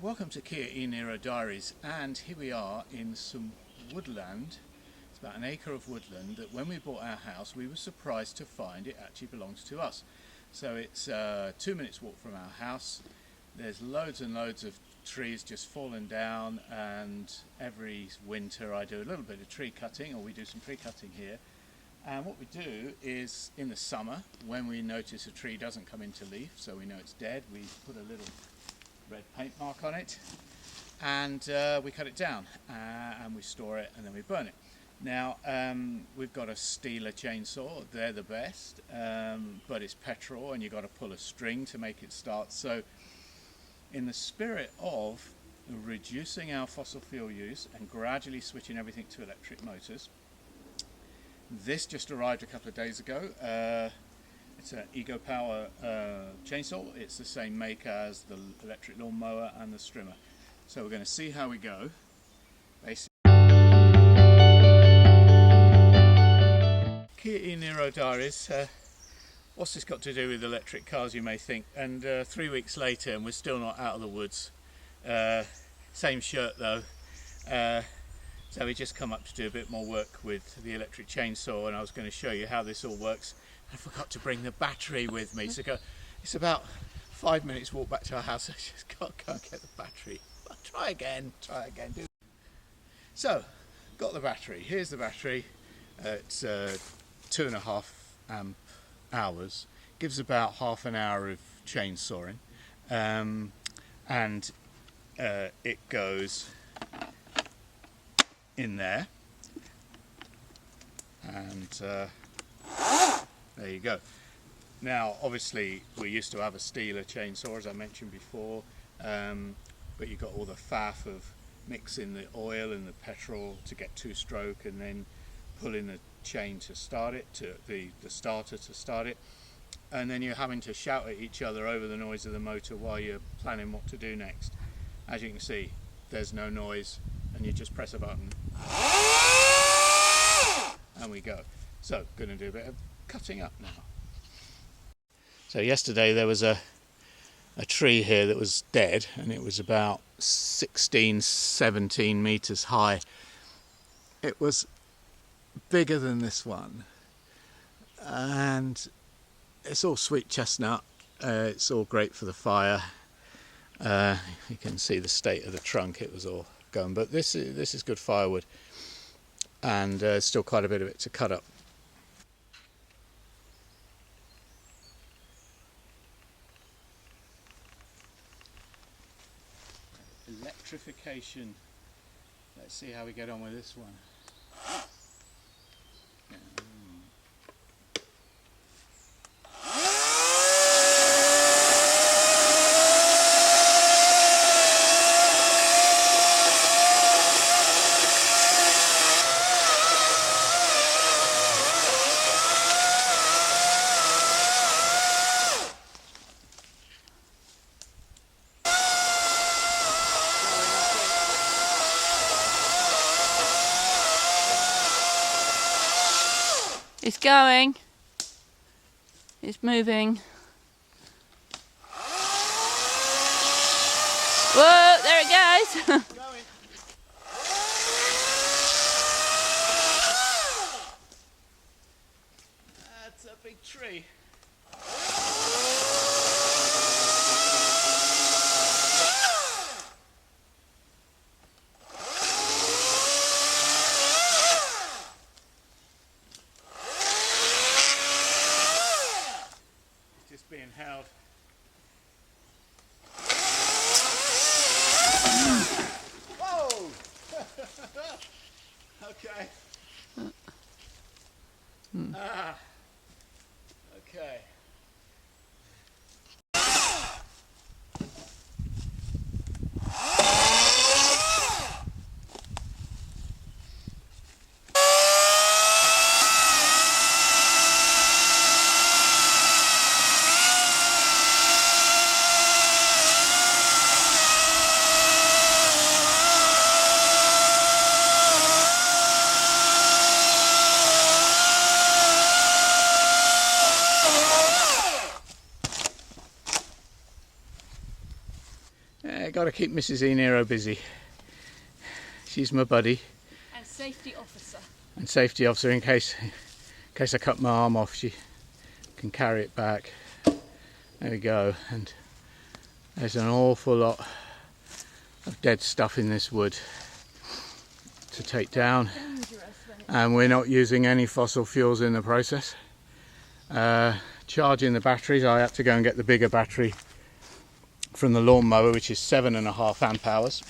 Welcome to Kia e-Niro Diaries, and here we are in some woodland. It's about an acre of woodland that when we bought our house we were surprised to find it actually belongs to us. So it's 2 minutes walk from our house. There's loads and loads of trees just fallen down, and every winter I do a little bit of tree cutting, or we do some tree cutting here. And what we do is in the summer, when we notice a tree doesn't come into leaf, so we know it's dead, we put a little red paint mark on it, and we cut it down, and we store it, and then we burn it. Now we've got a Stieler chainsaw. They're the best, but it's petrol and you've got to pull a string to make it start. So in the spirit of reducing our fossil fuel use and gradually switching everything to electric motors, this just arrived a couple of days ago. It's an Ego Power chainsaw. It's the same make as the electric lawnmower and the strimmer. So we're going to see how we go. Basically, Kia e-Niro Diaries. What's this got to do with electric cars, you may think? And 3 weeks later and we're still not out of the woods. Same shirt though. So we just come up to do a bit more work with the electric chainsaw, and I was going to show you how this all works. I forgot to bring the battery with me, so it's about 5 minutes walk back to our house. I just got to go and get the battery. But try again. So, got the battery. Here's the battery. It's 2.5 amp hours. Gives about half an hour of chainsawing, and it goes in there, and there you go. Now obviously we used to have a Stieler chainsaw, as I mentioned before, but you got all the faff of mixing the oil and the petrol to get two-stroke, and then pulling the chain to start it, to the starter to start it, and then you're having to shout at each other over the noise of the motor while you're planning what to do next. As you can see, there's no noise, and you just press a button and we go. So going to do a bit of cutting up now. So yesterday there was a tree here that was dead, and it was about 16-17 meters high. It was bigger than this one, and it's all sweet chestnut. It's all great for the fire. You can see the state of the trunk. It was all going, but this is good firewood, and still quite a bit of it to cut up. Electrification. Let's see how we get on with this one. It's going. It's moving. Whoa, there it goes. That's a big tree. Being held. Whoa! Okay. Okay. got to keep Mrs. e-Niro busy. She's my buddy. And safety officer. And safety officer in case I cut my arm off, she can carry it back. There we go. And there's an awful lot of dead stuff in this wood to take down, and we're not using any fossil fuels in the process. Charging the batteries, I had to go and get the bigger battery from the lawnmower, which is 7.5 amp hours.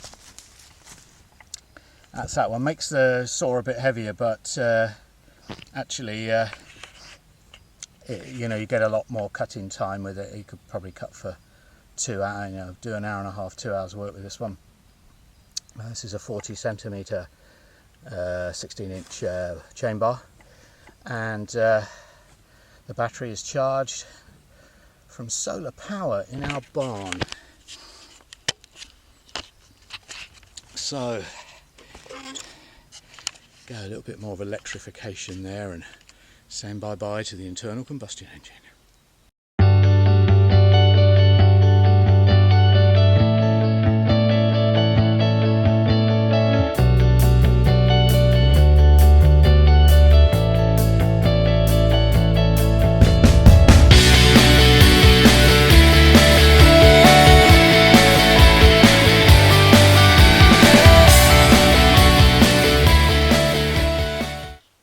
That's that one. Makes the saw a bit heavier, but actually you get a lot more cutting time with it. You could probably cut for 2 hours, do an hour and a half, 2 hours work with this one. This is a 40 centimetre 16-inch chain bar, and the battery is charged from solar power in our barn. So go a little bit more of electrification there and saying bye-bye to the internal combustion engine.